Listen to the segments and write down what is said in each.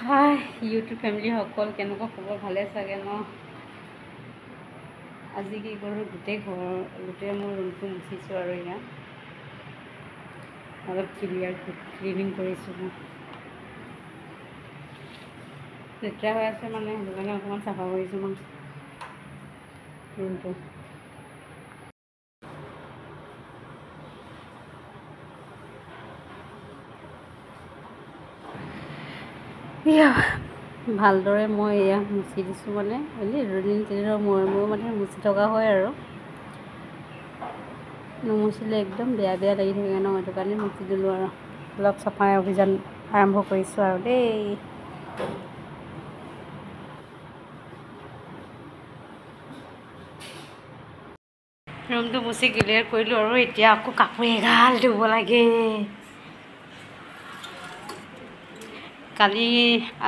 হাই YouTube family সকল কেনেকুৱা খবৰ ভালে চাগে ন। আজি কি কৰোঁ গোটেই মোৰ ৰুমটো মুচিছোঁ আৰু এয়া অলপ ক্লিনিং কৰিছোঁ মই। লেতেৰা হৈ আছে মানে সেইটো কাৰণে অকণমান চাফা কৰিছোঁ মই ৰুমটো। ভালদৰে মই এয়া মুচি দিছোঁ মানে দুদিন তিনিদিনৰ মূৰে মানে মুচি থকা হয় আৰু নুমুচিলে একদম বেয়া লাগি থাকে ন, সেইটো কাৰণে মুচি দিলোঁ আৰু অলপ চাফাই অভিযান আৰম্ভ কৰিছোঁ আৰু দেই। ৰুমটো মুচি ক্লিয়াৰ কৰিলোঁ আৰু এতিয়া আকৌ কাপোৰ এগাল ধুব লাগে।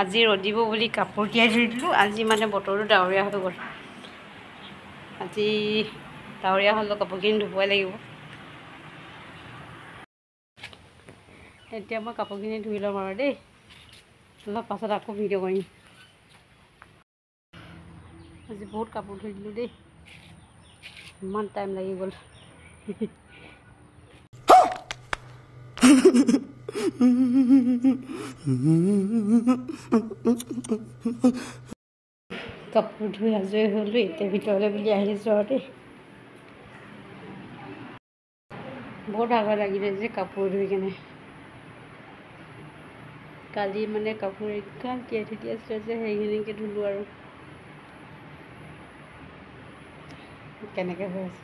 আজি ৰ'দ দিব বুলি কাপোৰ তিয়াই ধুই দিলোঁ। আজি মানে বতৰটো ডাৱৰীয়া হৈ গ'ল। আজি ডাৱৰীয়া হ'লেও কাপোৰখিনি ধুবই লাগিব। এতিয়া মই কাপোৰখিনি ধুই ল'ম আৰু দেই, অলপ পাছত আকৌ ভিডিঅ' কৰিম। আজি বহুত কাপোৰ ধুই দিলোঁ দেই, ইমান টাইম লাগি গ'ল। কাপোৰ ধুই আজৰি হ'লোঁ, এতিয়া ভিতৰলৈ বুলি আহিছোঁ আৰু দেই। বহুত ভাগৰ লাগিলে যে কাপোৰ ধুই কেনে। কালি মানে কাপোৰ এগাল তিয়াই থৈ দিয়া আছিলে যে সেইখিনিকে ধুলোঁ আৰু কেনেকৈ হৈ আছে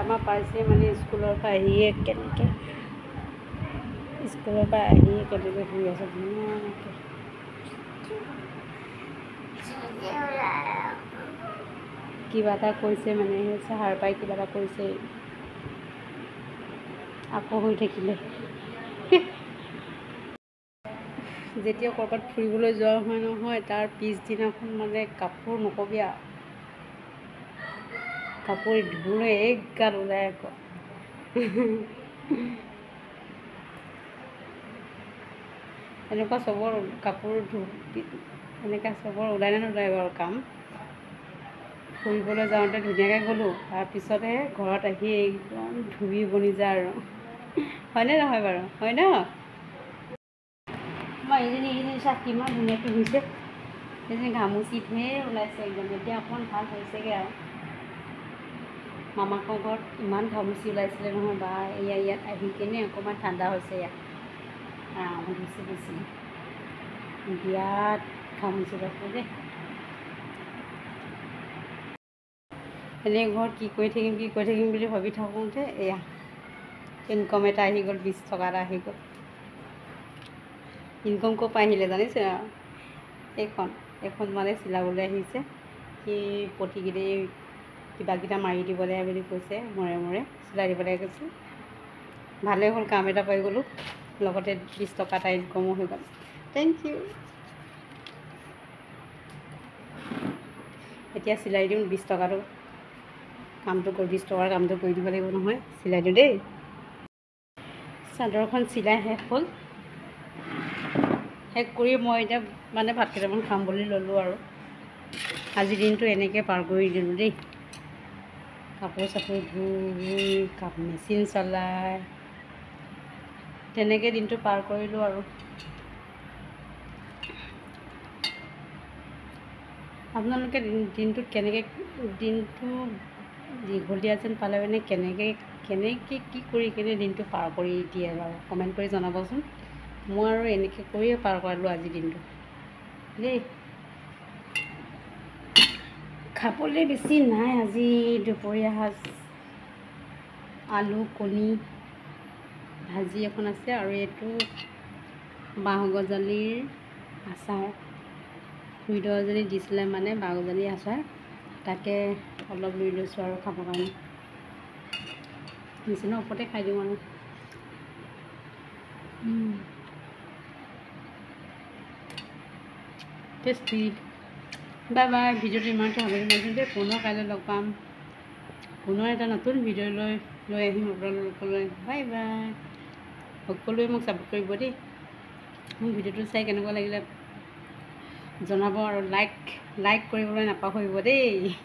আমাৰ পাইছে মানে স্কুলৰ পৰা আহিয়ে কেনেকৈ শুই আছে ধুনীয়াকৈ। কিবা এটা কৈছে মানে সাৰ পাই কিবা এটা কৈছে, আকৌ হৈ থাকিলে। যেতিয়া ক'ৰবাত ফুৰিবলৈ যোৱা হয় নহয়, তাৰ পিছদিনাখন মানে কাপোৰ নকবি আৰু, কাপোৰ ধুলে এগাল ওলাই আকৌ। এনেকুৱা চবৰ কাপোৰ এনেকুৱা চবৰ ওলাই নোলায় বাৰু কাম। ফুৰিবলৈ যাওঁতে ধুনীয়াকৈ গ'লোঁ, তাৰপিছতহে ঘৰত আহি একদম ধুই বনি যায় আৰু, হয়নে নহয় বাৰু? হয় ন? মই এইজনী চাহ কিমান ধুনীয়াকৈ ধুইছে, সেইজনী ঘামুচি ঢেৰ ওলাইছে একদম। এতিয়া অকণমান ভাল হৈছেগৈ আৰু। মামাকৰ ঘৰত ইমান ঘামুচি ওলাইছিলে নহয় বা, ইয়াত আহি কিনে অকণমান ঠাণ্ডা হৈছে। ইয়াত আৰাম হৈছে বেছি, বিৰাট ঘামুচি ওলাইছে দেই। এনেই ঘৰত কি কৰি থাকিম বুলি ভাবি থাকোঁতে এয়া ইনকম এটা আহি গ'ল, 20 টকা এটা আহি গ'ল। ইনকম ক'ৰ পৰা আহিলে জানিছে? এইখন মানে চিলাবলৈ আহিছে, সি পতিকেইটাই কিবাকেইটা মাৰি দিবলৈ বুলি কৈছে, মূৰে চিলাই দিবলৈ কৈছে। ভালেই হ'ল, কাম এটা পাই গ'লোঁ, লগতে 20 টকা এটা ইনকমো হৈ গ'ল। Thank you. এতিয়া চিলাই দিওঁ 20 টকাটো, 20 টকাৰ কামটো কৰি দিব লাগিব নহয়, চিলাই দিওঁ দেই। চাদৰখন চিলাই শেষ হ'ল, শেষ কৰি মই এতিয়া মানে ভাত কেইটামান খাম বুলি ল'লোঁ আৰু। আজিৰ দিনটো এনেকৈ পাৰ কৰি দিলোঁ দেই, কাপোৰ চাপোৰ ধুই মেচিন চলাই তেনেকৈ দিনটো পাৰ কৰিলোঁ আৰু। আপোনালোকে দিনটোত দিনটো দীঘলীয়া যেন পালে মানে কেনেকৈ কি কৰি দিনটো পাৰ কৰি দিয়ে বাৰু, কমেণ্ট কৰি জনাবচোন। মই আৰু এনেকৈ কৰিয়ে পাৰ কৰালোঁ আজিৰ দিনটো দেই। খাবলৈ বেছি নাই আজি, দুপৰীয়া সাজ আলু কণী ভাজি এখন আছে, আৰু এইটো বাঁহগজালিৰ আচাৰ, খুৰীদেউ এজনী দিছিলে মানে বাঁহগজালিৰ আচাৰ, তাকে অলপ লৈ লৈছোঁ আৰু খাবৰ কাৰণে। মেচিনৰ ওপৰতে খাই দিওঁ আৰু। টেষ্টি। Bye bye. ভিডিঅ'টো ইমানতে সামৰিছোঁ দেই, পুনৰ কাইলৈ লগ পাম, পুনৰ এটা নতুন ভিডিঅ' লৈ আহিম আপোনালোকলৈ। Bye bye. সকলোৱে মোক ছাপোৰ্ট কৰিব দেই। মোৰ ভিডিঅ'টো চাই কেনেকুৱা লাগিলে জনাব আৰু লাইক কৰিবলৈ নাপাহৰিব দেই।